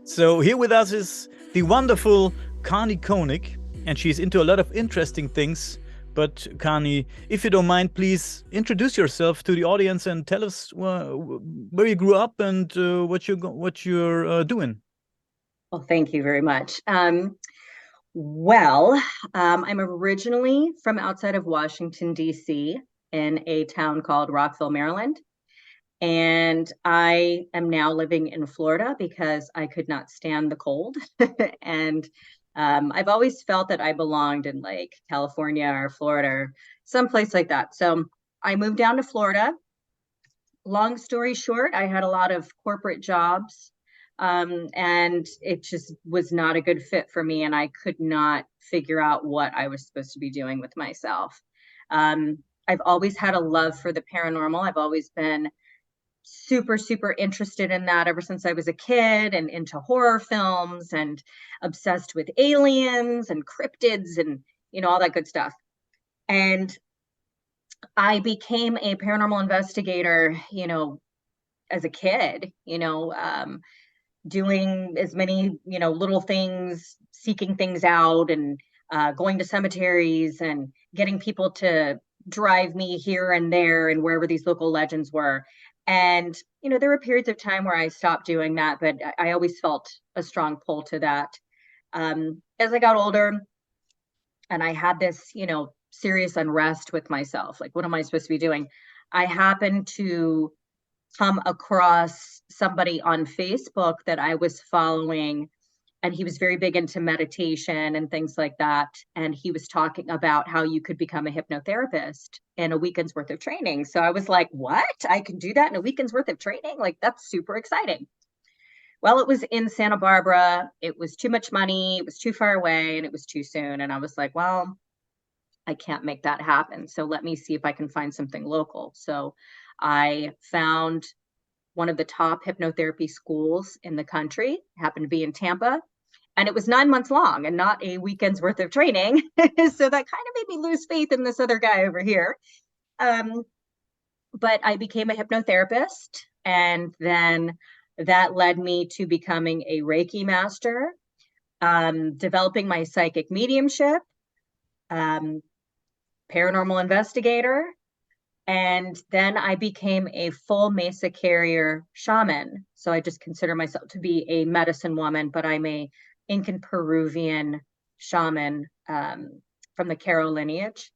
So here with us is the wonderful Cahni Konig, and she's into a lot of interesting things. But Cahni, if you don't mind, please introduce yourself to the audience and tell us where you grew up and what you're doing. Well, thank you very much. I'm originally from outside of Washington, D.C., in a town called Rockville, Maryland. And I am now living in Florida because I could not stand the cold. And I've always felt that I belonged in like California or Florida or someplace like that. So I moved down to Florida. Long story short, I had a lot of corporate jobs, and it just was not a good fit for me. And I could not figure out what I was supposed to be doing with myself. I've always had a love for the paranormal. I've always been super, super interested in that ever since I was a kid, and into horror films and obsessed with aliens and cryptids and, all that good stuff. And I became a paranormal investigator, as a kid, doing as many, little things, seeking things out, and going to cemeteries and getting people to drive me here and there and wherever these local legends were. And, there were periods of time where I stopped doing that, but I always felt a strong pull to that. As I got older and I had this, serious unrest with myself, like, what am I supposed to be doing? I happened to come across somebody on Facebook that I was following, and he was very big into meditation and things like that. And he was talking about how you could become a hypnotherapist in a weekend's worth of training. So I was like, what? I can do that in a weekend's worth of training? Like, that's super exciting. Well, it was in Santa Barbara. It was too much money. It was too far away, and it was too soon. And I was like, well, I can't make that happen. So let me see if I can find something local. So I found one of the top hypnotherapy schools in the country, happened to be in Tampa. And it was 9 months long and not a weekend's worth of training. So that kind of made me lose faith in this other guy over here. Um, but I became a hypnotherapist. And then that led me to becoming a Reiki master, developing my psychic mediumship, um, paranormal investigator. And then I became a full Mesa carrier shaman. So I just consider myself to be a medicine woman, but I'm a Incan Peruvian shaman, from the Caro lineage.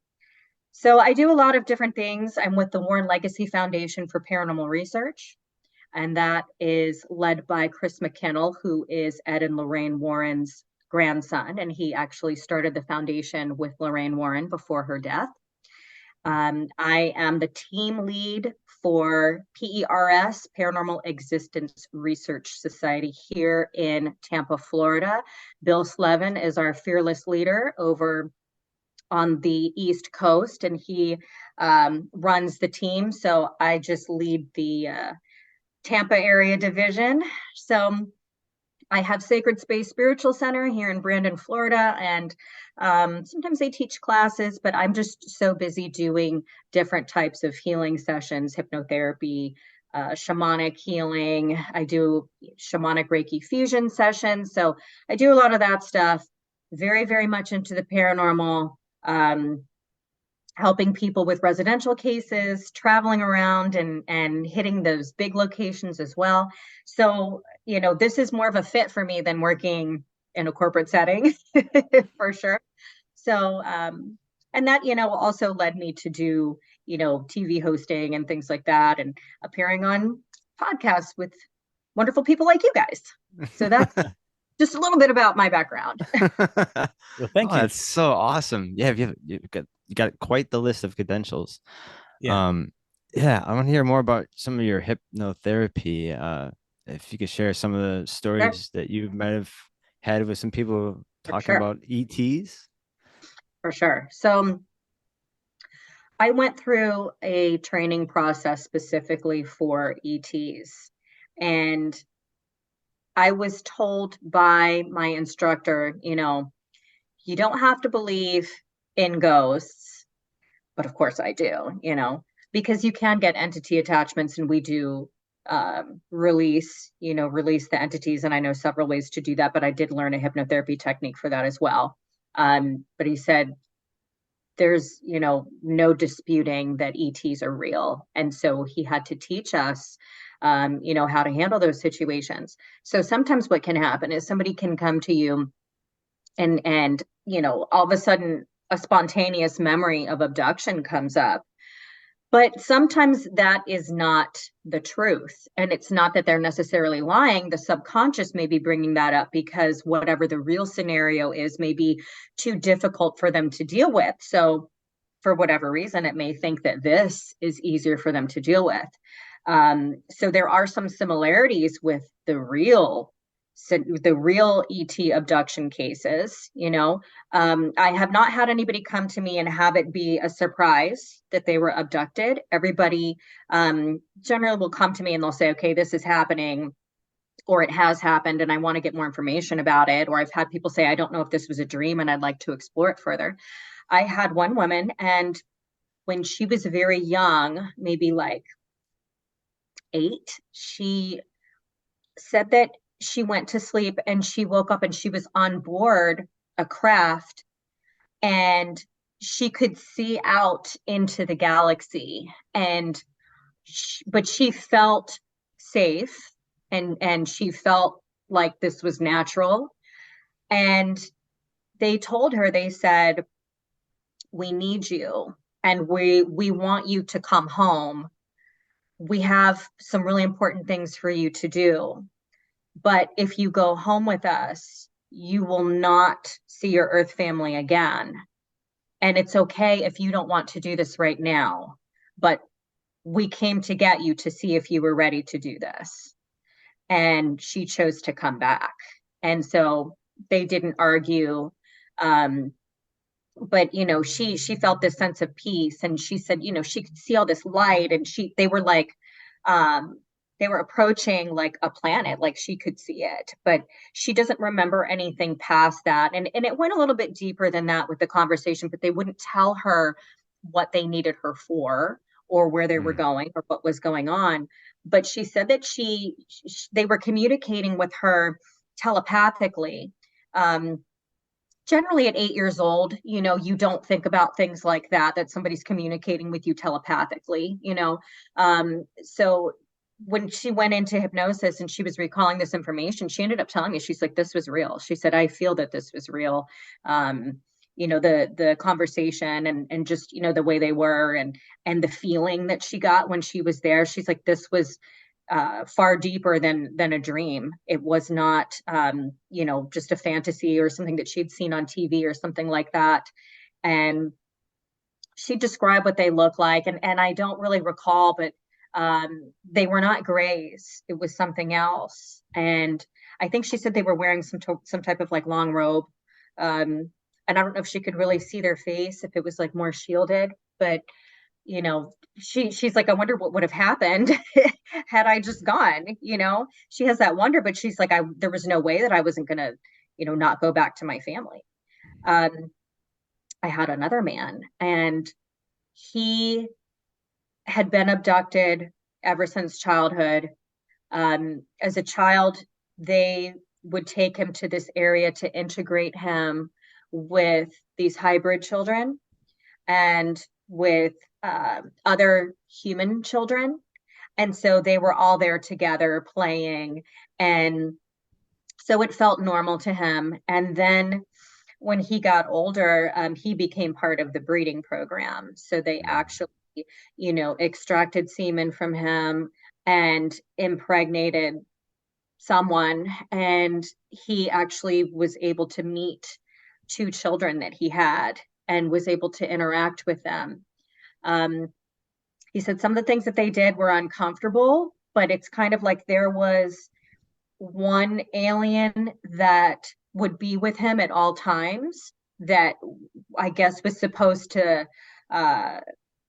So I do a lot of different things. I'm with the Warren Legacy Foundation for Paranormal Research, and that is led by Chris McKinnell, who is Ed and Lorraine Warren's grandson. And he actually started the foundation with Lorraine Warren before her death. I am the team lead for PERS, Paranormal Existence Research Society, here in Tampa, Florida. Bill Slevin is our fearless leader over on the East Coast, and he runs the team. So I just lead the Tampa area division. So I have Sacred Space Spiritual Center here in Brandon, Florida, and sometimes they teach classes, but I'm just so busy doing different types of healing sessions, hypnotherapy, shamanic healing. I do shamanic Reiki fusion sessions. So I do a lot of that stuff, very, very much into the paranormal, helping people with residential cases, traveling around and hitting those big locations as well. So, this is more of a fit for me than working in a corporate setting for sure. So, and that, also led me to do, TV hosting and things like that, and appearing on podcasts with wonderful people like you guys. So that's just a little bit about my background. Well, thank Oh, you. that's so awesome. Yeah, you got quite the list of credentials. Yeah. Yeah, I want to hear more about some of your hypnotherapy. If you could share some of the Sure, stories that you might have had with some people for talking sure, about ETs. for sure. So I went through a training process specifically for ETs. And I was told by my instructor, you don't have to believe in ghosts, but of course I do, because you can get entity attachments, and we do release the entities. And I know several ways to do that, but I did learn a hypnotherapy technique for that as well. But he said there's, no disputing that ETs are real. And so he had to teach us, how to handle those situations. So sometimes what can happen is somebody can come to you and, all of a sudden a spontaneous memory of abduction comes up. But sometimes that is not the truth. And it's not that they're necessarily lying. The subconscious may be bringing that up because whatever the real scenario is may be too difficult for them to deal with. So for whatever reason, it may think that this is easier for them to deal with. So there are some similarities with the real ET abduction cases. I have not had anybody come to me and have it be a surprise that they were abducted. Everybody generally will come to me and they'll say, okay, this is happening, or it has happened and I want to get more information about it. Or I've had people say, I don't know if this was a dream and I'd like to explore it further. I had one woman, and when she was very young, maybe like 8, she said that she went to sleep and she woke up and she was on board a craft and she could see out into the galaxy, but she felt safe, and she felt like this was natural. And they told her, they said, we need you and we want you to come home. We have some really important things for you to do. But if you go home with us, you will not see your Earth family again. And it's okay if you don't want to do this right now, but we came to get you to see if you were ready to do this. And she chose to come back. And so they didn't argue. But she felt this sense of peace, and she said she could see all this light, and they were like they were approaching like a planet, like she could see it, but she doesn't remember anything past that. And it went a little bit deeper than that with the conversation, but they wouldn't tell her what they needed her for or where they were going or what was going on. But she said that they were communicating with her telepathically. Generally at 8 years old, you don't think about things like that somebody's communicating with you telepathically, so when she went into hypnosis and she was recalling this information, she ended up telling me, she's like, this was real. She said, I feel that this was real. The conversation and just, the way they were and the feeling that she got when she was there. She's like, this was far deeper than a dream. It was not, just a fantasy or something that she'd seen on TV or something like that. And she described what they look like. And I don't really recall, but they were not grays. It was something else. And I think she said they were wearing some type of like long robe. And I don't know if she could really see their face, if it was like more shielded, but she's like, I wonder what would have happened had I just gone. She has that wonder, but she's like, there was no way that I wasn't gonna, not go back to my family. I had another man, and he had been abducted ever since childhood. As a child, they would take him to this area to integrate him with these hybrid children and with other human children. And so they were all there together playing. And so it felt normal to him. And then when he got older, he became part of the breeding program. So they actually, extracted semen from him and impregnated someone. And he actually was able to meet 2 children that he had and was able to interact with them. He said some of the things that they did were uncomfortable, but it's kind of like there was one alien that would be with him at all times that I guess was supposed to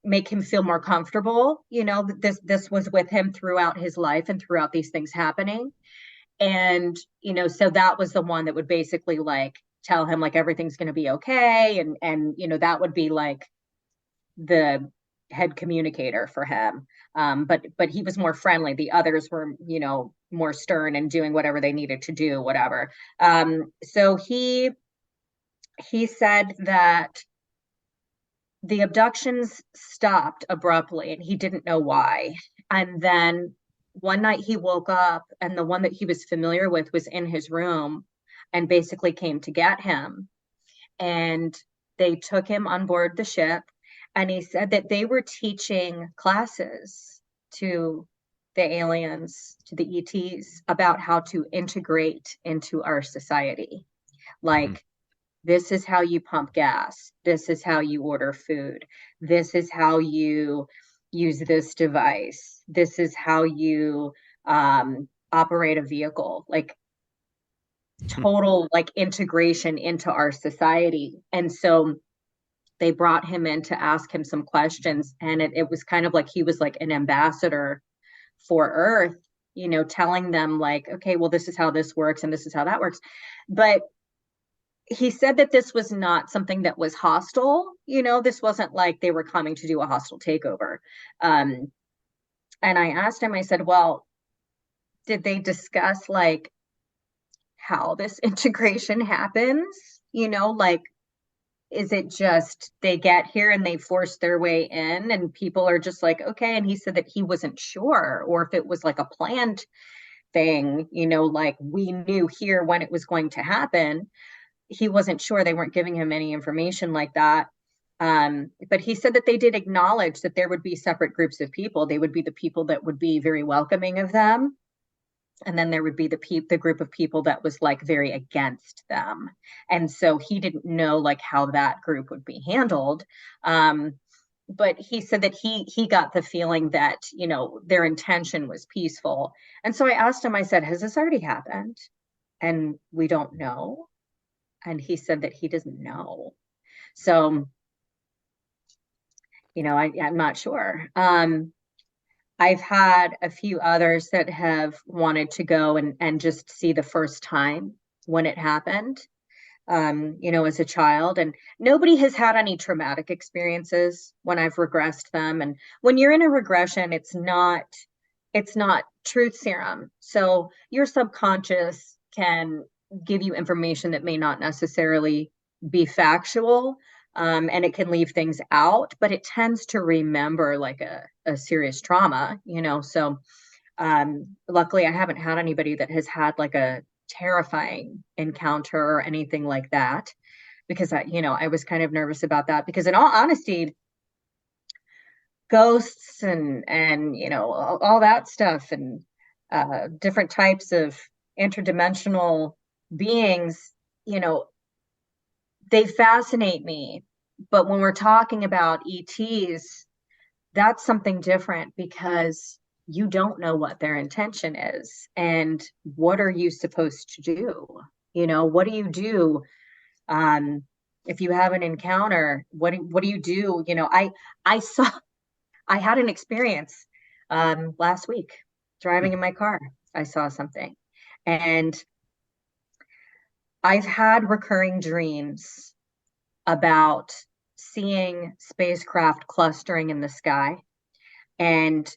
make him feel more comfortable. This was with him throughout his life and throughout these things happening. And, so that was the one that would basically like tell him like everything's going to be okay. And, that would be like the head communicator for him. But he was more friendly. The others were, you know, more stern and doing whatever they needed to do, whatever. So he said that the abductions stopped abruptly and he didn't know why. And then one night he woke up and the one that he was familiar with was in his room and basically came to get him. And they took him on board the ship. And he said that they were teaching classes to the aliens, to the ETs, about how to integrate into our society. Like, this is how you pump gas. This is how you order food. This is how you use this device. This is how you operate a vehicle. Like, total like integration into our society. And so they brought him in to ask him some questions, and it was kind of like he was like an ambassador for Earth, you know, telling them like, okay, well, this is how this works and this is how that works. But he said that this was not something that was hostile. You know, this wasn't like they were coming to do a hostile takeover. And I asked him, I said, well, did they discuss like how this integration happens? You know, like, is it just they get here and they force their way in and people are just like, okay? And he said that he wasn't sure, or if it was like a planned thing, you know, like we knew here when it was going to happen. He wasn't sure. They weren't giving him any information like that. But he said that they did acknowledge that there would be separate groups of people. They would be the people that would be very welcoming of them. And then there would be the group of people that was like very against them. And so he didn't know like how that group would be handled. But he said that he got the feeling that, you know, their intention was peaceful. And so I asked him, I said, has this already happened? And we don't know. And he said that he doesn't know. So, you know, I'm not sure. I've had a few others that have wanted to go and just see the first time when it happened, you know, as a child. And nobody has had any traumatic experiences when I've regressed them. And when you're in a regression, it's not truth serum. So your subconscious can give you information that may not necessarily be factual. And it can leave things out, but it tends to remember like a serious trauma, you know. So luckily I haven't had anybody that has had like a terrifying encounter or anything like that, because I was kind of nervous about that, because in all honesty, ghosts and you know, all that stuff, and different types of interdimensional beings, you know, they fascinate me. But when we're talking about ETs, that's something different, because you don't know what their intention is. And what are you supposed to do? You know, what do you do if you have an encounter? What do you do? You know, I had an experience last week driving in my car. I saw something, and I've had recurring dreams about seeing spacecraft clustering in the sky. And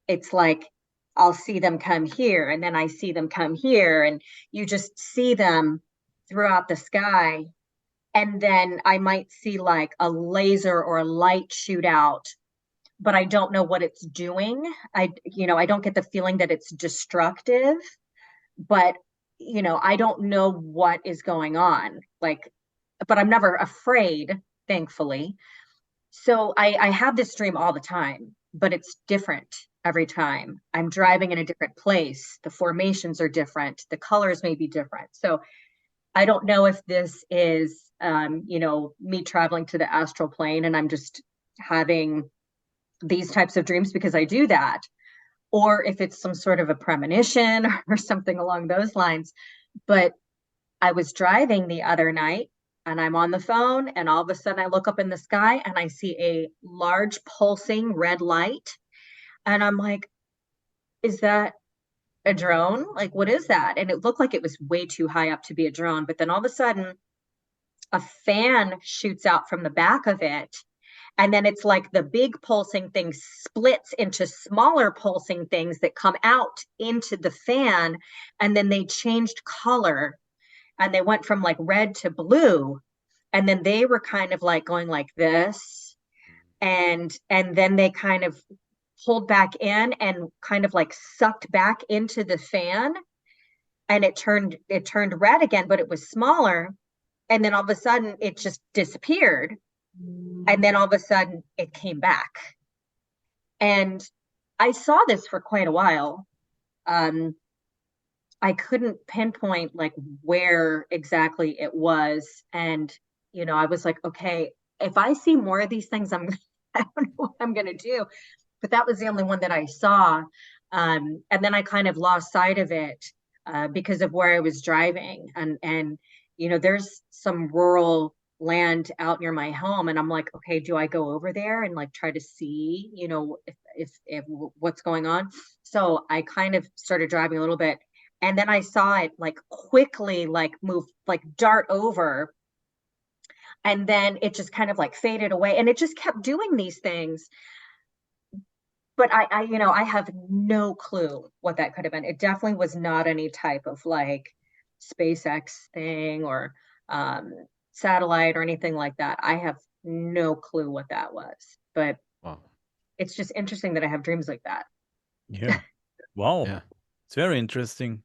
it's like, I'll see them come here, and then I see them come here, and you just see them throughout the sky. And then I might see like a laser or a light shoot out, but I don't know what it's doing. I don't get the feeling that it's destructive, but I don't know what is going on. Like, but I'm never afraid, thankfully. So I have this dream all the time, but it's different every time. I'm driving in a different place. The formations are different. The colors may be different. So I don't know if this is, me traveling to the astral plane and I'm just having these types of dreams because I do that, or if it's some sort of a premonition or something along those lines. But I was driving the other night and I'm on the phone, and all of a sudden I look up in the sky and I see a large pulsing red light. And I'm like, is that a drone? Like, what is that? And it looked like it was way too high up to be a drone. But then all of a sudden, a fan shoots out from the back of it. And then it's like the big pulsing thing splits into smaller pulsing things that come out into the fan. And then they changed color and they went from like red to blue. And then they were kind of like going like this. And then they kind of pulled back in and kind of like sucked back into the fan. And it turned red again, but it was smaller. And then all of a sudden it just disappeared. And then all of a sudden it came back. And I saw this for quite a while. I couldn't pinpoint like where exactly it was. And, you know, I was like, okay, if I see more of these things, I don't know what I'm going to do. But that was the only one that I saw. And then I kind of lost sight of it because of where I was driving. And, you know, there's some rural land out near my home. And I'm like, okay, do I go over there and like try to see, you know, if what's going on? So I kind of started driving a little bit. And then I saw it like quickly, like move, like dart over. And then it just kind of like faded away. And it just kept doing these things. But you know, I have no clue what that could have been. It definitely was not any type of like SpaceX thing or satellite or anything like that. I have no clue what that was. But Wow. it's just interesting that I have dreams like that. Yeah. Wow. Yeah. It's very interesting.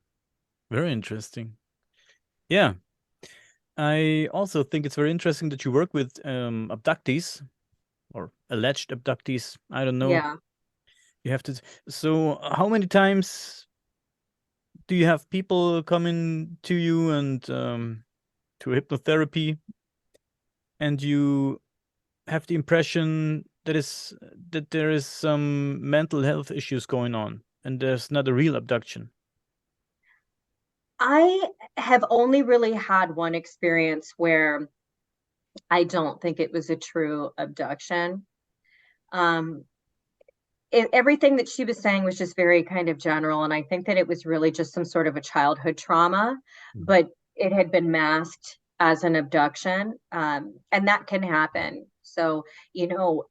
Very interesting. Yeah. I also think it's very interesting that you work with abductees or alleged abductees. I don't know. Yeah. You have to. So, how many times do you have people coming to you and to hypnotherapy, and you have the impression that there is some mental health issues going on, and there's not a real abduction? I have only really had one experience where I don't think it was a true abduction. Everything that she was saying was just very kind of general. And I think that it was really just some sort of a childhood trauma, but it had been masked as an abduction. And that can happen. So, you know,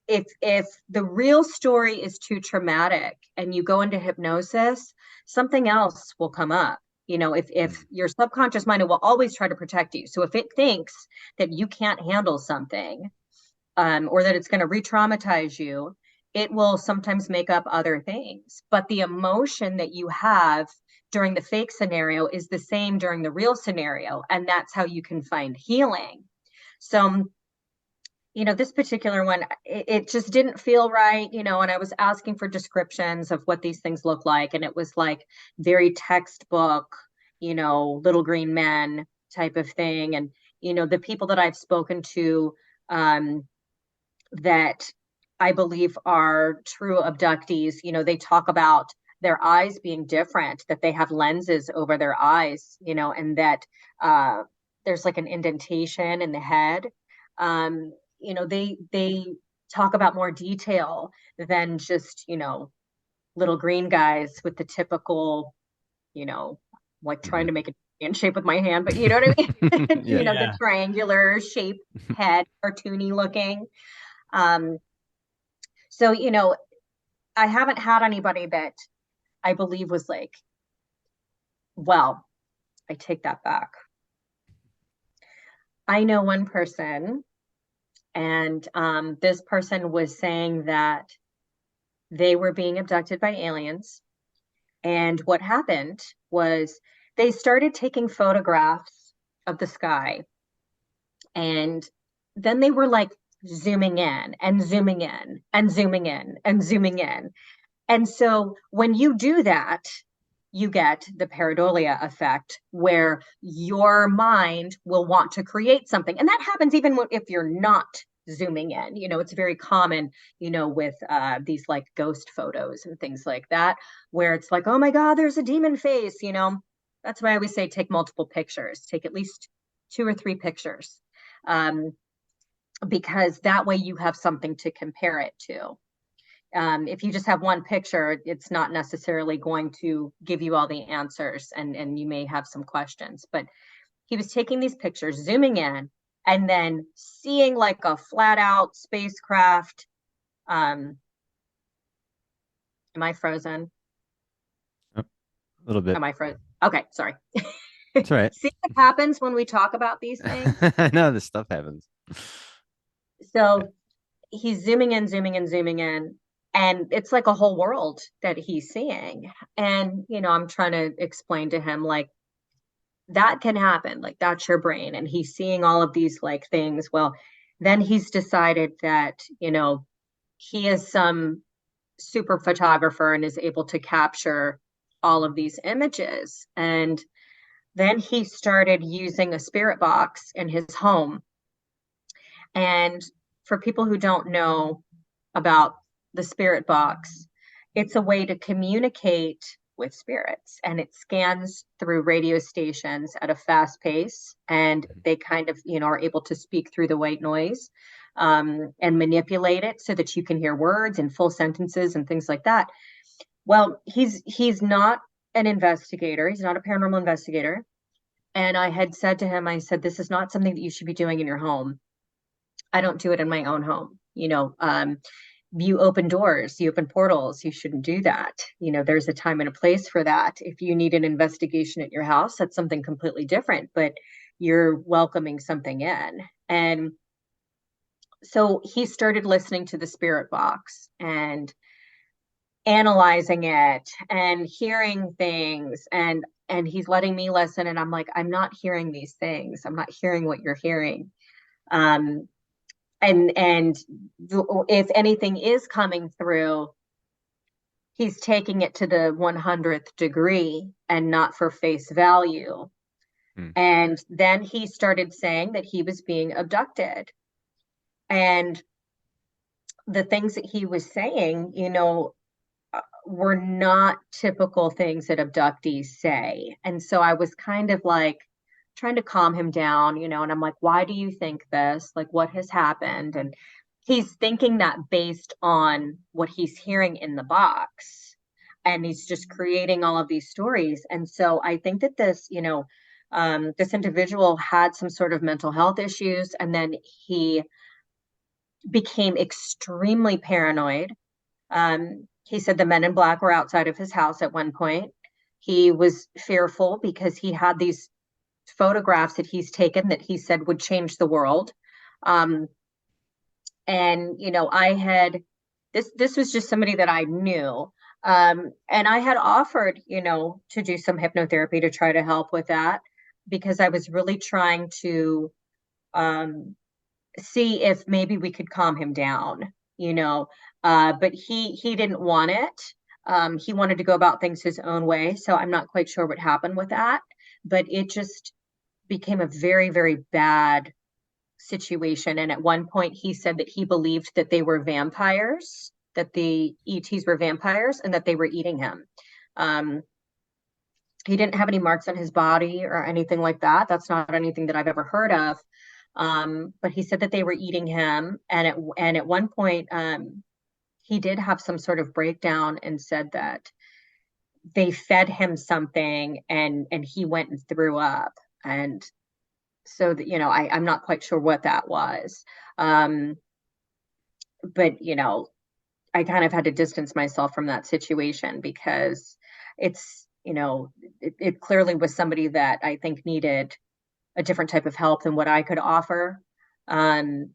if the real story is too traumatic and you go into hypnosis, something else will come up. You know, if your subconscious mind will always try to protect you. So if it thinks that you can't handle something, or that it's going to re-traumatize you, it will sometimes make up other things. But the emotion that you have during the fake scenario is the same during the real scenario. And that's how you can find healing. So, you know, this particular one, it just didn't feel right, you know, and I was asking for descriptions of what these things look like. And it was like very textbook, you know, little green men type of thing. And, you know, the people that I've spoken to that I believe are true abductees, you know, they talk about their eyes being different, that they have lenses over their eyes, you know, and that there's like an indentation in the head. You know, they talk about more detail than just, you know, little green guys with the typical, you know, like trying to make it in shape with my hand, but you know what I mean? You know, the triangular shape head, cartoony looking. So, you know, I haven't had anybody that I believe was like, well, I take that back. I know one person, and this person was saying that they were being abducted by aliens. And what happened was they started taking photographs of the sky. And then they were like zooming in and zooming in and zooming in and zooming in. And so when you do that, you get the pareidolia effect where your mind will want to create something. And that happens even if you're not zooming in. You know, it's very common, you know, with these like ghost photos and things like that, where it's like, oh my God, there's a demon face, you know. That's why I always say take multiple pictures, take at least 2 or 3 pictures, because that way you have something to compare it to. If you just have one picture, it's not necessarily going to give you all the answers, and you may have some questions. But he was taking these pictures, zooming in, and then seeing like a flat out spacecraft. Am I frozen? A little bit. Am I frozen? Okay, sorry. It's all right. See what happens when we talk about these things? No, this stuff happens. So he's zooming in, zooming in, zooming in, and it's like a whole world that he's seeing. And, I'm trying to explain to him, like, that can happen. Like, that's your brain. And he's seeing all of these like things. Well, then he's decided that, he is some super photographer and is able to capture all of these images. And then he started using a spirit box in his home. And for people who don't know about the spirit box, it's a way to communicate with spirits, and it scans through radio stations at a fast pace, and they kind of, are able to speak through the white noise, and manipulate it so that you can hear words and full sentences and things like that. Well, he's not an investigator. He's not a paranormal investigator. And I had said to him, I said, this is not something that you should be doing in your home. I don't do it in my own home. You open doors, you open portals. You shouldn't do that. There's a time and a place for that. If you need an investigation at your house, that's something completely different, but you're welcoming something in. And so he started listening to the spirit box and analyzing it and hearing things, and he's letting me listen, and I'm like, I'm not hearing these things. I'm not hearing what you're hearing. And if anything is coming through, he's taking it to the 100th degree and not for face value. And then he started saying that he was being abducted. And the things that he was saying, were not typical things that abductees say. And so I was kind of like trying to calm him down, and I'm like, why do you think this? Like, what has happened? And he's thinking that based on what he's hearing in the box. And he's just creating all of these stories. And so I think that this, this individual had some sort of mental health issues, and then he became extremely paranoid. He said the men in black were outside of his house at one point. He was fearful because he had these photographs that he's taken that he said would change the world. And, I had this was just somebody that I knew. And I had offered, to do some hypnotherapy to try to help with that, because I was really trying to see if maybe we could calm him down, but he didn't want it. He wanted to go about things his own way. So I'm not quite sure what happened with that, but it just became a very, very bad situation. And at one point he said that he believed that they were vampires, that the ETs were vampires, and that they were eating him. He didn't have any marks on his body or anything like that. That's not anything that I've ever heard of. But he said that they were eating him. And at one point, he did have some sort of breakdown and said that they fed him something and he went and threw up. And so that, I'm not quite sure what that was. But, I kind of had to distance myself from that situation, because it's, it clearly was somebody that I think needed a different type of help than what I could offer. And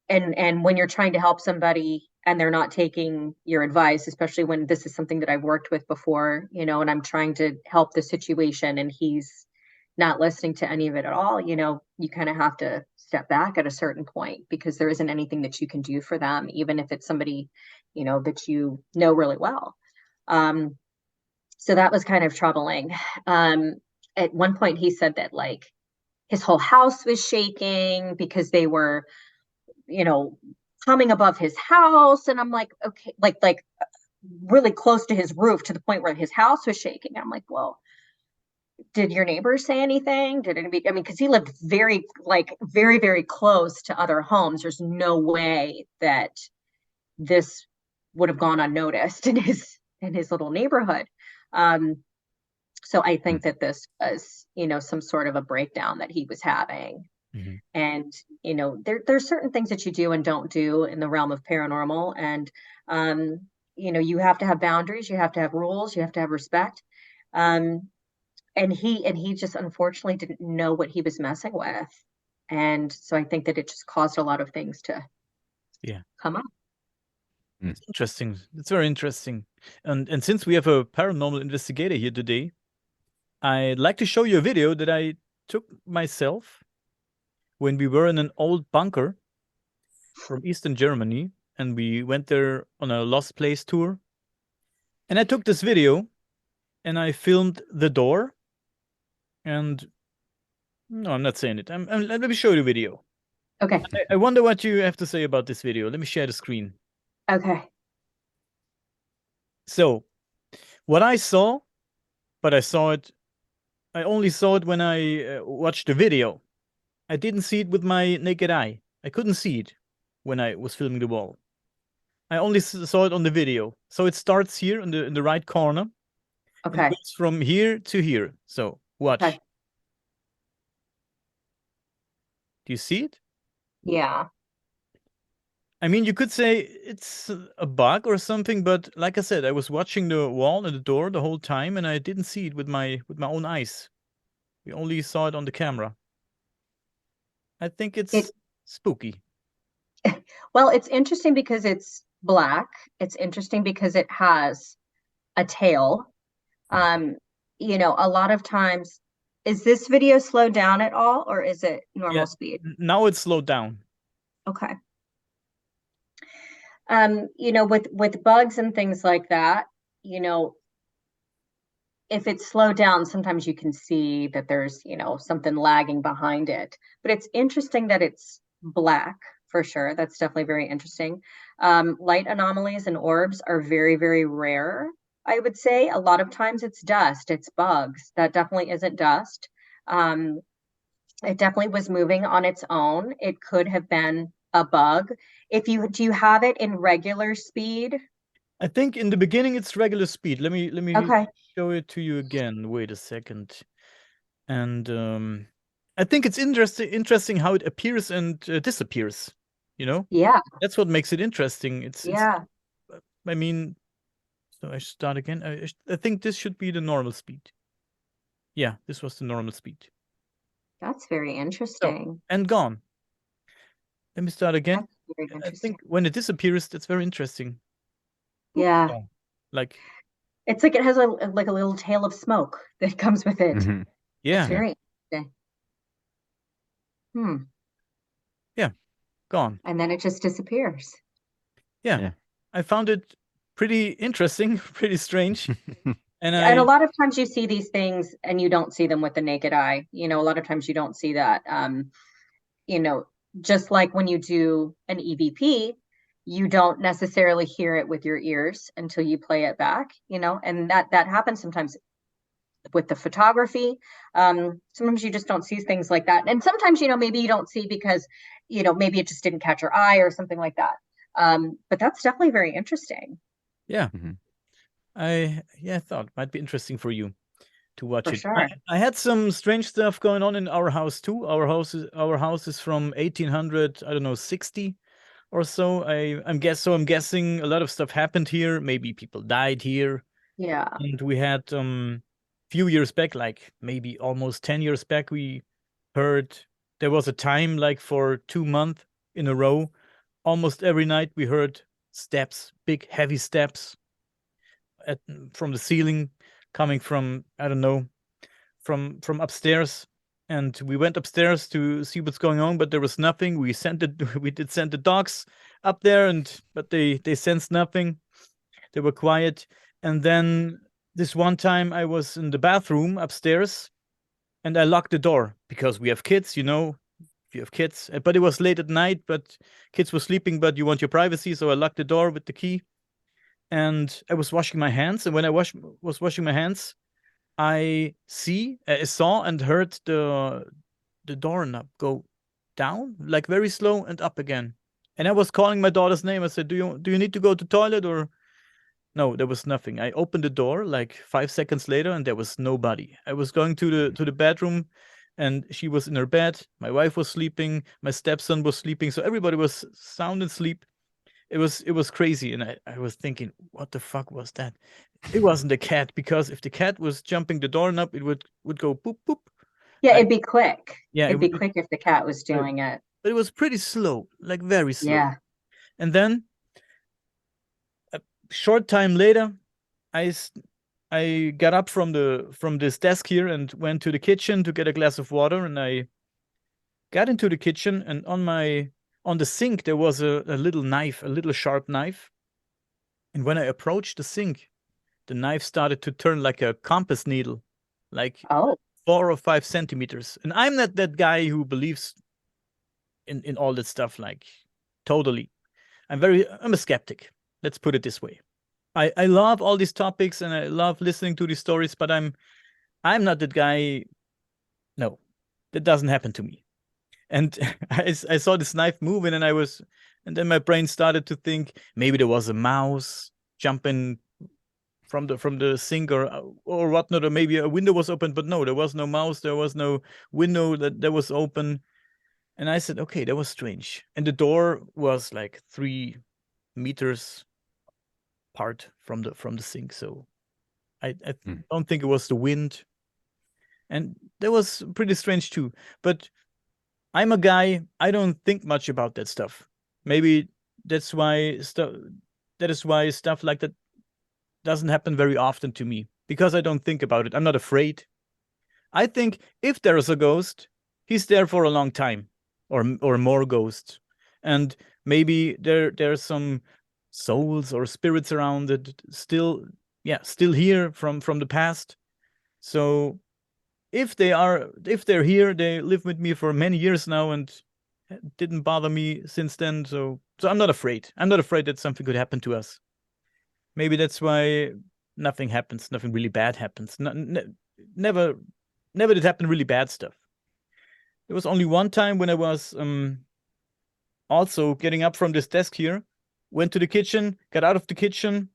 when you're trying to help somebody and they're not taking your advice, especially when this is something that I've worked with before, and I'm trying to help the situation and he's not listening to any of it at all, you kind of have to step back at a certain point, because there isn't anything that you can do for them, even if it's somebody, that you know really well. So that was kind of troubling. At one point he said that like his whole house was shaking because they were, coming above his house. And I'm like, okay, like really close to his roof, to the point where his house was shaking. I'm like, well, did your neighbors say anything? Did anybody, because he lived very, very close to other homes. There's no way that this would have gone unnoticed in his little neighborhood. So I think that this was, some sort of a breakdown that he was having. Mhm. And, there's certain things that you do and don't do in the realm of paranormal. And, you have to have boundaries, you have to have rules, you have to have respect. Um, and he just unfortunately didn't know what he was messing with. And so I think that it just caused a lot of things to Yeah. come up. It's interesting. It's very interesting. And since we have a paranormal investigator here today, I'd like to show you a video that I took myself when we were in an old bunker from Eastern Germany, and we went there on a lost place tour. And I took this video and I filmed the door. And no, I'm not saying it. Let me show you the video. Okay. I wonder what you have to say about this video. Let me share the screen. Okay. So, what I saw, but I only saw it when I watched the video. I didn't see it with my naked eye. I couldn't see it when I was filming the wall. I only saw it on the video. So it starts here in the right corner. And it Okay. goes from here to here. So watch. Okay. Do you see it? Yeah. I mean, you could say it's a bug or something, but like I said, I was watching the wall and the door the whole time, and I didn't see it with my own eyes. We only saw it on the camera. I think it's spooky. Well, it's interesting because it's black. It's interesting because it has a tail. A lot of times, is this video slowed down at all, or is it normal Yeah, speed? now it's slowed down. Okay. With bugs and things like that, if it's slowed down, sometimes you can see that there's, something lagging behind it. But it's interesting that it's black for sure. That's definitely very interesting. Light anomalies and orbs are very, very rare, I would say. A lot of times it's dust, it's bugs. That definitely isn't dust. It definitely was moving on its own. It could have been a bug. Do you have it in regular speed? I think in the beginning it's regular speed. Let me Okay. show it to you again. Wait a second. And I think it's interesting how it appears and disappears. Yeah. That's what makes it interesting. Yeah. I mean, so I should start again. I think this should be the normal speed. Yeah, this was the normal speed. That's very So, interesting. and gone. Let me start again. That's very I interesting. think when it disappears, that's very interesting. Yeah. Yeah. Like, It's like it has like a little tail of smoke that comes with it. It's yeah, very interesting. yeah, gone. And then it just disappears. Yeah. Yeah. I found it pretty interesting, pretty strange. And And a lot of times you see these things and you don't see them with the naked eye. A lot of times you don't see that. Just like when you do an EVP, you don't necessarily hear it with your ears until you play it back, and that happens sometimes with the photography. Sometimes you just don't see things like that. And sometimes, maybe you don't see because, maybe it just didn't catch your eye or something like that. But that's definitely very interesting. yeah. I thought it might be interesting for you to watch For it. sure. I had some strange stuff going on in our house too. Our house is from 1800, I don't know, 60 or so. I'm guessing a lot of stuff happened here. Maybe people died here. Yeah. And we had few years back, like maybe almost 10 years back, we heard there was a time like for 2 months in a row, almost every night we heard steps, big heavy steps from the ceiling coming from, I don't know, from upstairs. And we went upstairs to see what's going on, but there was nothing. We did send the dogs up there, but they sensed nothing. They were quiet. And then this one time I was in the bathroom upstairs and I locked the door because we have kids, if you have kids. But it was late at night, but kids were sleeping, but you want your privacy. So I locked the door with the key. And I was washing my hands. And when I was washing my hands, I saw and heard the doorknob go down, like very slow and up again. And I was calling my daughter's name. I said, "Do you need to go to toilet or?" No, there was nothing. I opened the door like 5 seconds later, and there was nobody. I was going to the bedroom, and she was in her bed. My wife was sleeping. My stepson was sleeping. So everybody was sound asleep. It was crazy, and I was thinking, what the fuck was that? It wasn't a cat, because if the cat was jumping the doorknob, it would go boop boop. Yeah, Like, it'd be quick. yeah, it It'd be would be, quick if the cat was but doing it. it was pretty slow, like very slow. Yeah. And then a short time later, I got up from this desk here and went to the kitchen to get a glass of water, and I got into the kitchen, and on the sink there was a little knife, a little sharp knife. And when I approached the sink, the knife started to turn like a compass needle, like Oh, 4 or 5 centimeters. And I'm not that guy who believes in all that stuff, like totally. I'm a skeptic. Let's put it this way. I love all these topics and I love listening to these stories, but I'm not that guy. No, that doesn't happen to me. And I saw this knife moving, and then my brain started to think maybe there was a mouse jumping from the sink or whatnot, or maybe a window was open, but no, there was no mouse, there was no window that was open. And I said, okay, that was strange. And the door was like 3 meters apart from the sink, so I don't think it was the wind. And that was pretty strange too. But I'm a guy, I don't think much about that stuff. Maybe that's why stuff like that doesn't happen very often to me, because I don't think about it. I'm not afraid. I think if there is a ghost, he's there for a long time, or more ghosts. And maybe there's some souls or spirits around that still here from the past. So if they're here, they live with me for many years now and didn't bother me since then. So I'm not afraid. I'm not afraid that something could happen to us. Maybe that's why nothing happens. Nothing really bad happens. Never did happen really bad stuff. There was only one time when I was also getting up from this desk here, went to the kitchen, got out of the kitchen,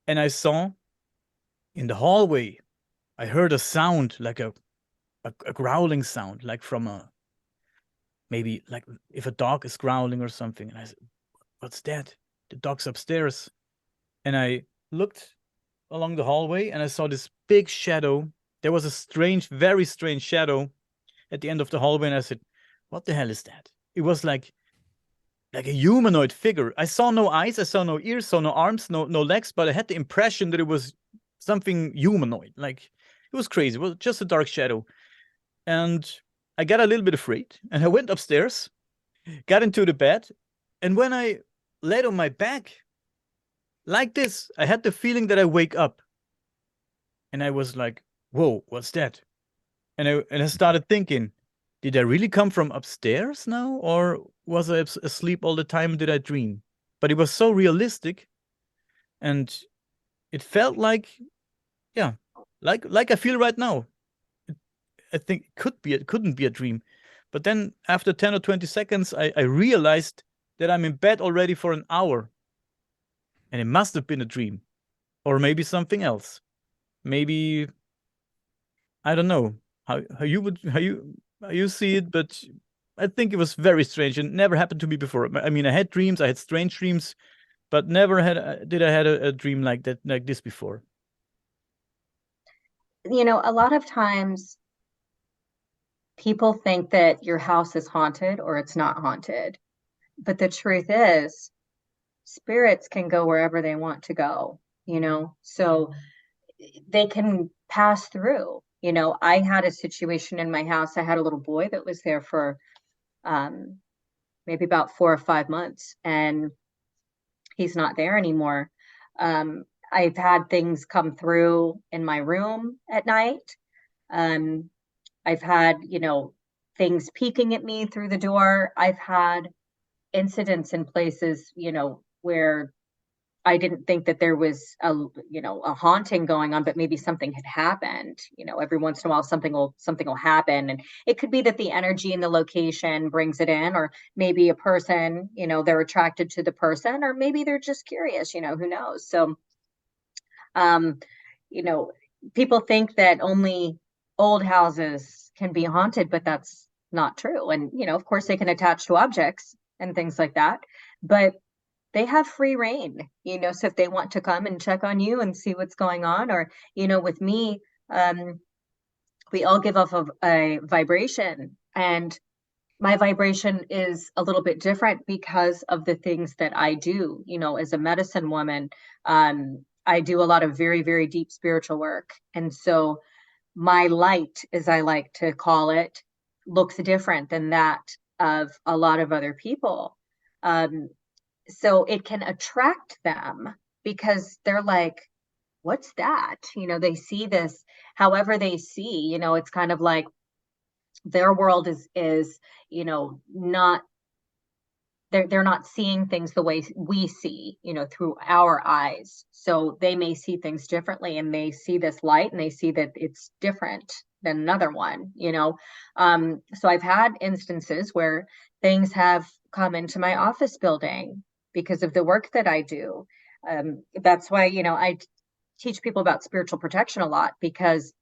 and I saw in the hallway, I heard a sound, like a growling sound, like from maybe like if a dog is growling or something. And I said, what's that? The dog's upstairs. And I looked along the hallway and I saw this big shadow. There was a strange, very strange shadow at the end of the hallway. And I said, what the hell is that? It was like a humanoid figure. I saw no eyes, I saw no ears, saw no arms, no legs, but I had the impression that it was something humanoid. Like, it was crazy. It was just a dark shadow. And I got a little bit afraid, and I went upstairs, got into the bed, and when I laid on my back, like this, I had the feeling that I wake up. And I was like, whoa, what's that? And I started thinking, did I really come from upstairs now? Or was I asleep all the time? Did I dream? But it was so realistic, and it felt like, yeah, like I feel right now. I think it couldn't be a dream. But then after 10 or 20 seconds, I realized that I'm in bed already for an hour. And it must have been a dream. Or maybe something else. Maybe, I don't know how you see it, but I think it was very strange and never happened to me before. I mean, I had dreams, I had strange dreams, but never did I had a dream like that, like this before. You know, a lot of times people think that your house is haunted or it's not haunted. But the truth is, spirits can go wherever they want to go, you know, so they can pass through. You know, I had a situation in my house. I had a little boy that was there for maybe about 4 or 5 months, and he's not there anymore. I've had things come through in my room at night. I've had, you know, things peeking at me through the door. I've had incidents in places, you know, where I didn't think that there was a haunting going on, but maybe something had happened. You know, every once in a while something will happen. And it could be that the energy in the location brings it in, or maybe a person, you know, they're attracted to the person, or maybe they're just curious, you know, who knows. So um, you know, people think that only old houses can be haunted, but that's not true. And, of course they can attach to objects and things like that, but they have free reign, so if they want to come and check on you and see what's going on, or, with me, we all give off of a vibration, and my vibration is a little bit different because of the things that I do, as a medicine woman. I do a lot of very, very deep spiritual work. And so my light, as I like to call it, looks different than that of a lot of other people. So it can attract them because they're like, what's that? They see this, however they see, it's kind of like their world is not, they're not seeing things the way we see, through our eyes. So they may see things differently, and they see this light and they see that it's different than another one. So I've had instances where things have come into my office building because of the work that I do. That's why, I teach people about spiritual protection a lot, because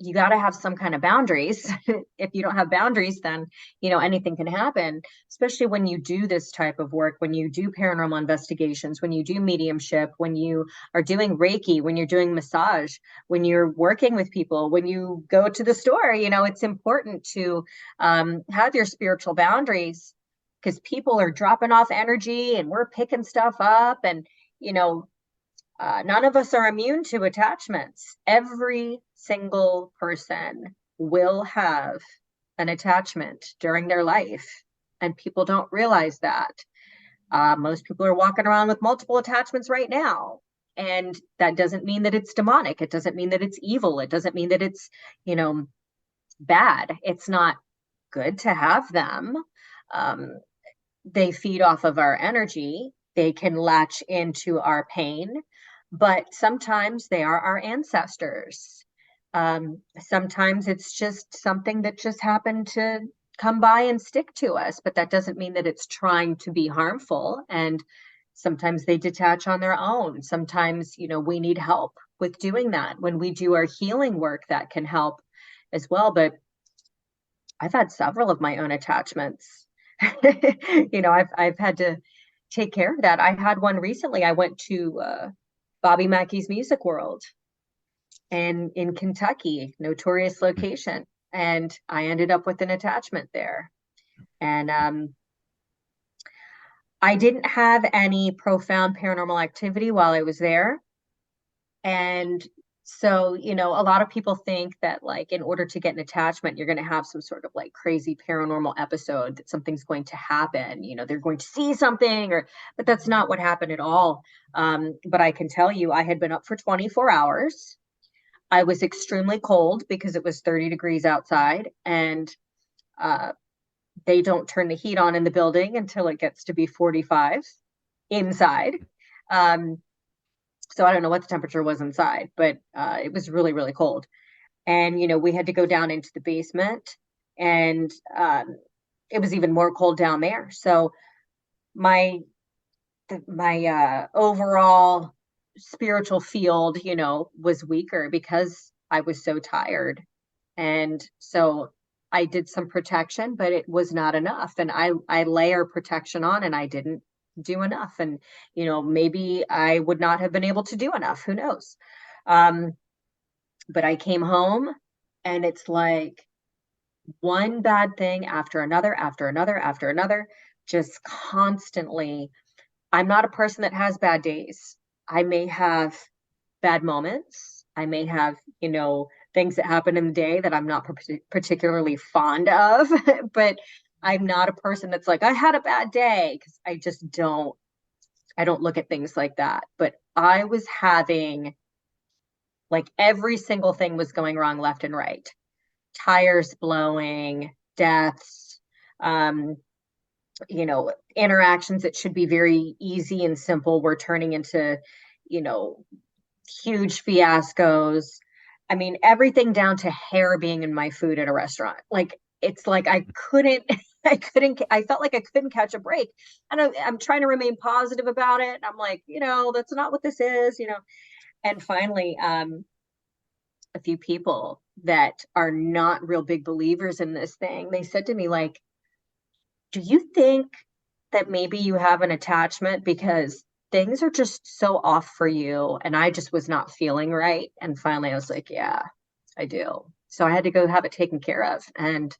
you got to have some kind of boundaries. If you don't have boundaries, then, anything can happen, especially when you do this type of work, when you do paranormal investigations, when you do mediumship, when you are doing Reiki, when you're doing massage, when you're working with people, when you go to the store, it's important to have your spiritual boundaries, because people are dropping off energy and we're picking stuff up, and, none of us are immune to attachments. Every single person will have an attachment during their life, and people don't realize that. Most people are walking around with multiple attachments right now, and that doesn't mean that it's demonic. It doesn't mean that it's evil. It doesn't mean that it's, bad. It's not good to have them. They feed off of our energy. They can latch into our pain, but sometimes they are our ancestors. Sometimes it's just something that just happened to come by and stick to us, but that doesn't mean that it's trying to be harmful. And sometimes they detach on their own. Sometimes, we need help with doing that. When we do our healing work, that can help as well. But I've had several of my own attachments. I've had to take care of that. I had one recently. I went to Bobby Mackey's Music World, and in Kentucky, notorious location, and I ended up with an attachment there. And I didn't have any profound paranormal activity while I was there. And so, a lot of people think that, like, in order to get an attachment, you're going to have some sort of like crazy paranormal episode, that something's going to happen, they're going to see something, but that's not what happened at all. But I can tell you, I had been up for 24 hours. I was extremely cold because it was 30 degrees outside, and they don't turn the heat on in the building until it gets to be 45 inside. So I don't know what the temperature was inside, but it was really, really cold. And, we had to go down into the basement, and it was even more cold down there. So my overall spiritual field, was weaker because I was so tired. And so I did some protection, but it was not enough. And I layer protection on, and I didn't do enough. And, maybe I would not have been able to do enough. Who knows? But I came home, and it's like one bad thing after another, after another, after another, just constantly. I'm not a person that has bad days. I may have bad moments. I may have, things that happen in the day that I'm not particularly fond of, but I'm not a person that's like, I had a bad day, because I just don't look at things like that. But I was having, like, every single thing was going wrong left and right. Tires blowing, deaths, interactions that should be very easy and simple were turning into, huge fiascos. I mean, everything down to hair being in my food at a restaurant. Like, it's like I felt like I couldn't catch a break. And I'm trying to remain positive about it. I'm like, that's not what this is. And finally, a few people that are not real big believers in this thing, they said to me, like, do you think that maybe you have an attachment because things are just so off for you? And I just was not feeling right. And finally I was like, yeah, I do. So I had to go have it taken care of. And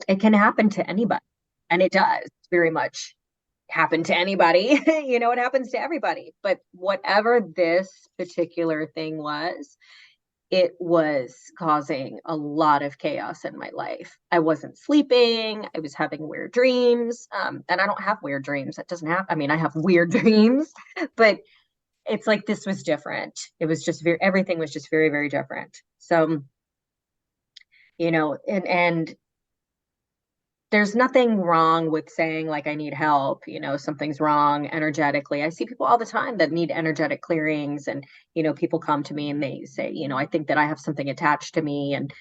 it can happen to anybody. And it does very much happen to anybody. It happens to everybody. But whatever this particular thing was, it was causing a lot of chaos in my life. I wasn't sleeping. I was having weird dreams. And I don't have weird dreams. That doesn't happen. I mean, I have weird dreams, but it's like this was different. It was just everything was just very, very different. So, and there's nothing wrong with saying, like, I need help, something's wrong energetically. I see people all the time that need energetic clearings, and people come to me and they say, I think that I have something attached to me, and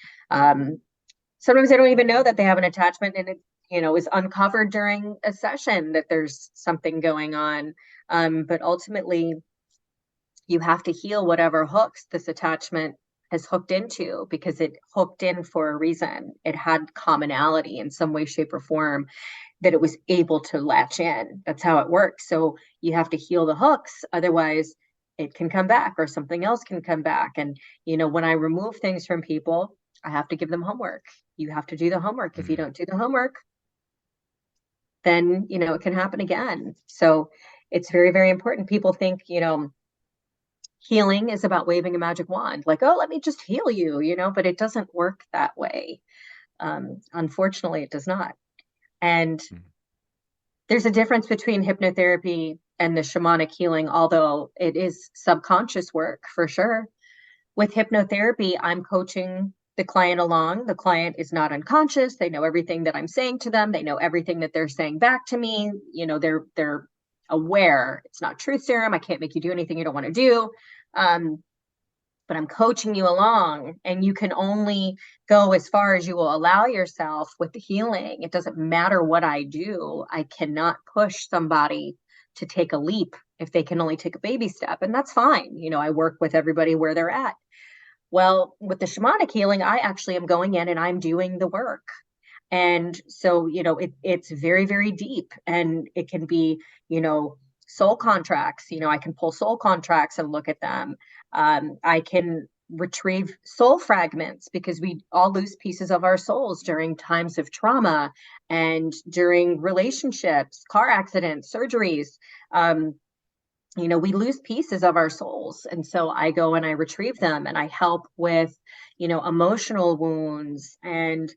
sometimes they don't even know that they have an attachment, and it is uncovered during a session that there's something going on. But ultimately you have to heal whatever hooks this attachment has hooked into, because it hooked in for a reason. It had commonality in some way, shape, or form that it was able to latch in. That's how it works. So you have to heal the hooks. Otherwise, it can come back, or something else can come back. And, when I remove things from people, I have to give them homework. You have to do the homework. If you don't do the homework, then, it can happen again. So it's very, very important. People think, healing is about waving a magic wand, like, oh, let me just heal you, but it doesn't work that way. Unfortunately, it does not. And there's a difference between hypnotherapy and the shamanic healing, although it is subconscious work for sure. With hypnotherapy, I'm coaching the client along. The client is not unconscious. They know everything that I'm saying to them. They know everything that they're saying back to me. They're aware. It's not truth serum. I can't make you do anything you don't want to do. But I'm coaching you along, and you can only go as far as you will allow yourself with the healing. It doesn't matter what I do. I cannot push somebody to take a leap if they can only take a baby step, and that's fine. I work with everybody where they're at. Well, with the shamanic healing, I actually am going in and I'm doing the work. And so, it's very, very deep, and it can be, soul contracts. I can pull soul contracts and look at them. I can retrieve soul fragments, because we all lose pieces of our souls during times of trauma and during relationships, car accidents, surgeries. We lose pieces of our souls. And so I go and I retrieve them, and I help with, emotional wounds, and,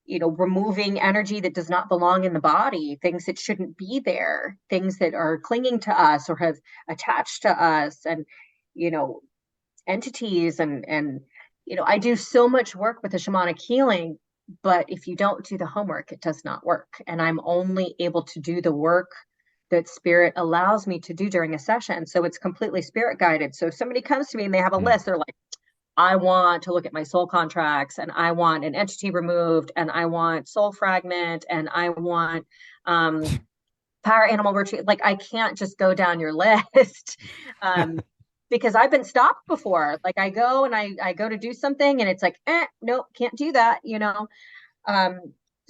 removing energy that does not belong in the body, things that shouldn't be there, things that are clinging to us or have attached to us, and, entities. And, I do so much work with the shamanic healing, but if you don't do the homework, it does not work. And I'm only able to do the work that spirit allows me to do during a session. So it's completely spirit guided. So if somebody comes to me and they have a list, they're like, I want to look at my soul contracts, and I want an entity removed, and I want soul fragment, and I want power animal retreat. Like, I can't just go down your list because I've been stopped before. Like, I go and I go to do something, and it's like, nope, can't do that,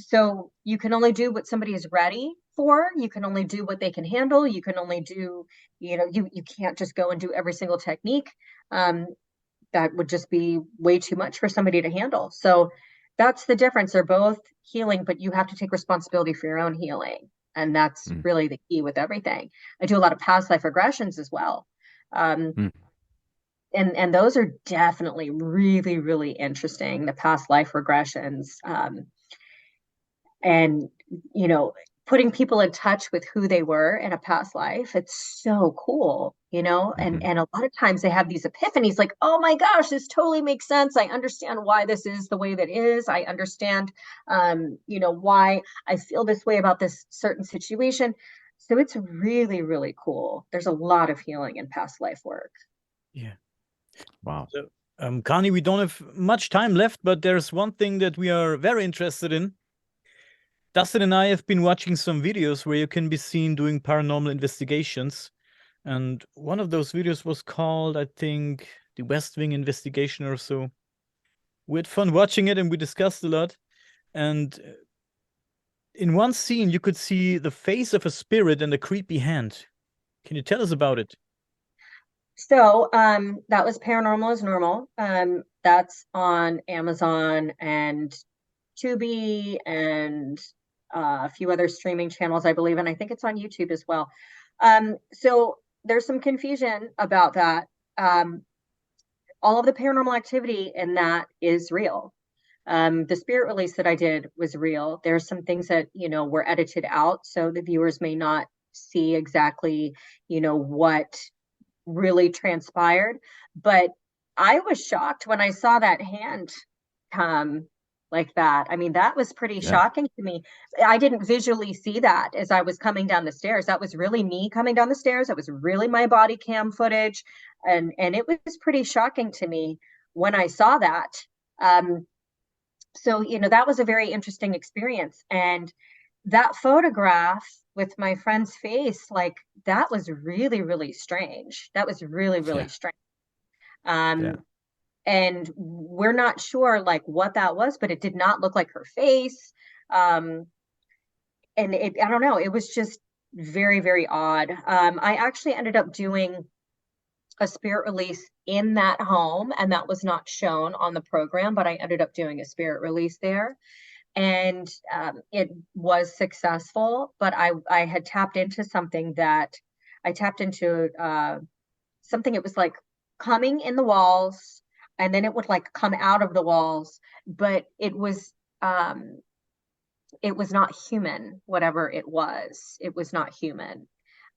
so you can only do what somebody is ready for. You can only do what they can handle. You can only do, you can't just go and do every single technique. That would just be way too much for somebody to handle. So that's the difference. They're both healing, but you have to take responsibility for your own healing. And that's really the key with everything. I do a lot of past life regressions as well. And those are definitely really, really interesting, the past life regressions. And, putting people in touch with who they were in a past life. It's so cool, and a lot of times they have these epiphanies, like, oh my gosh, this totally makes sense. I understand why this is the way that is. I understand, why I feel this way about this certain situation. So it's really, really cool. There's a lot of healing in past life work. Yeah. Wow. So, Cahni, we don't have much time left, but there's one thing that we are very interested in. Dustin and I have been watching some videos where you can be seen doing paranormal investigations. And one of those videos was called, I think, the West Wing investigation or so. We had fun watching it and we discussed a lot. And in one scene, you could see the face of a spirit and a creepy hand. Can you tell us about it? So that was Paranormal is Normal. That's on Amazon and Tubi and a few other streaming channels, I believe, and I think it's on YouTube as well. So there's some confusion about that. All of the paranormal activity in that is real. The spirit release that I did was real. There's some things that, were edited out, so the viewers may not see exactly, what really transpired. But I was shocked when I saw that hand come like that. I mean, that was pretty shocking to me. I didn't visually see that as I was coming down the stairs. That was really me coming down the stairs. That was really my body cam footage. And it was pretty shocking to me when I saw that. So, that was a very interesting experience. And that photograph with my friend's face, like, that was really, really strange. That was really, really strange. And we're not sure like what that was, but it did not look like her face. And I don't know, it was just very, very odd. I actually ended up doing a spirit release in that home, and that was not shown on the program, but I ended up doing a spirit release there. And it was successful, but I had tapped into something that I tapped into something. It was like coming in the walls, and then it would like come out of the walls, but it was not human. Whatever it was not human.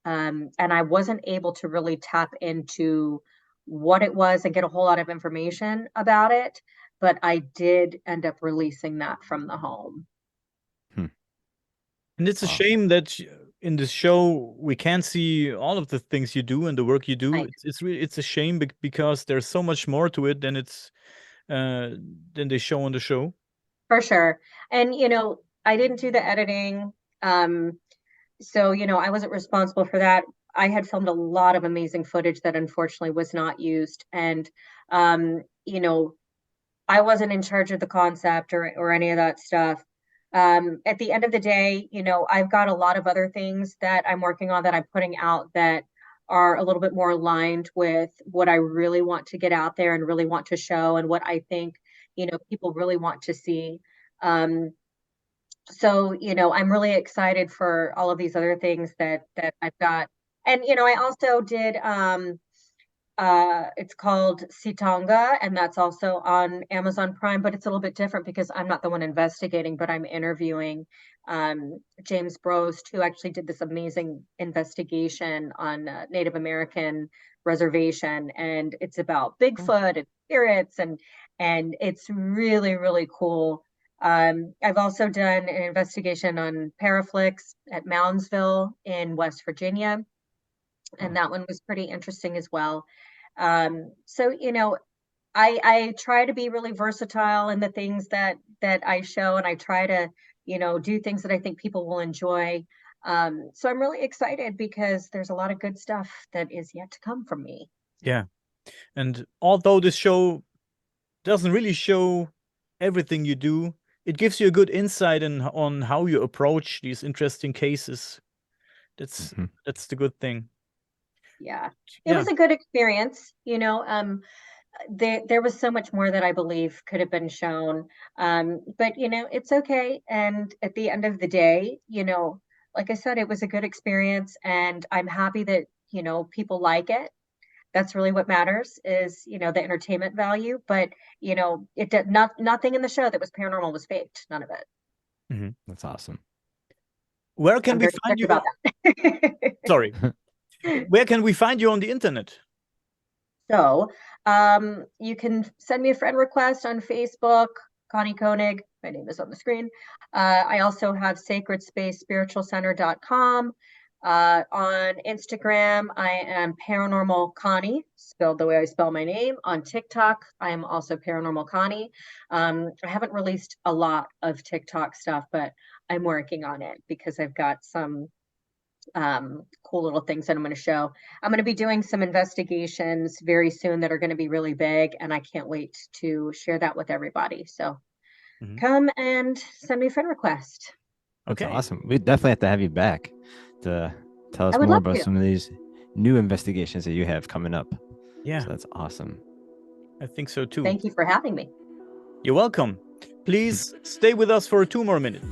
And I wasn't able to really tap into what it was and get a whole lot of information about it, but I did end up releasing that from the home. And it's a shame that in this show we can't see all of the things you do and the work you do. Right. It's a shame because there's so much more to it than than they show on the show. For sure. And I didn't do the editing. So, I wasn't responsible for that. I had filmed a lot of amazing footage that unfortunately was not used. And, I wasn't in charge of the concept or any of that stuff. At the end of the day, I've got a lot of other things that I'm working on that I'm putting out that are a little bit more aligned with what I really want to get out there and really want to show and what I think, people really want to see. So, I'm really excited for all of these other things that I've got. And, I also did, it's called Sitanga, and that's also on Amazon Prime, but it's a little bit different because I'm not the one investigating, but I'm interviewing James Brost, who actually did this amazing investigation on Native American reservation. And it's about Bigfoot and spirits, and it's really, really cool. I've also done an investigation on Paraflix at Moundsville in West Virginia, and that one was pretty interesting as well. So, I try to be really versatile in the things that I show, and I try to, do things that I think people will enjoy. So I'm really excited because there's a lot of good stuff that is yet to come from me. Yeah. And although this show doesn't really show everything you do, it gives you a good insight on how you approach these interesting cases. That's the good thing. Yeah. It was a good experience, there was so much more that I believe could have been shown. But it's okay. And at the end of the day, like I said, it was a good experience, and I'm happy that, people like it. That's really what matters is, the entertainment value. But, it did nothing in the show that was paranormal was faked. None of it. That's awesome. Where can we find you? About that. Sorry. Where can we find you on the internet? So you can send me a friend request on Facebook, Connie Konig. My name is on the screen. I also have sacredspacespiritualcenter.com. On Instagram, I am Paranormal Connie, spelled the way I spell my name. On TikTok, I am also Paranormal Connie. I haven't released a lot of TikTok stuff, but I'm working on it because I've got some cool little things that I'm going to show. I'm going to be doing some investigations very soon that are going to be really big, and I can't wait to share that with everybody. So come and send me a friend request. That's Okay. awesome. We definitely have to have you back to tell us I would more love about to. some of these new investigations that you have coming up. Yeah, So that's awesome. I think so too. Thank you for having me. You're welcome. Please stay with us for 2 more minutes.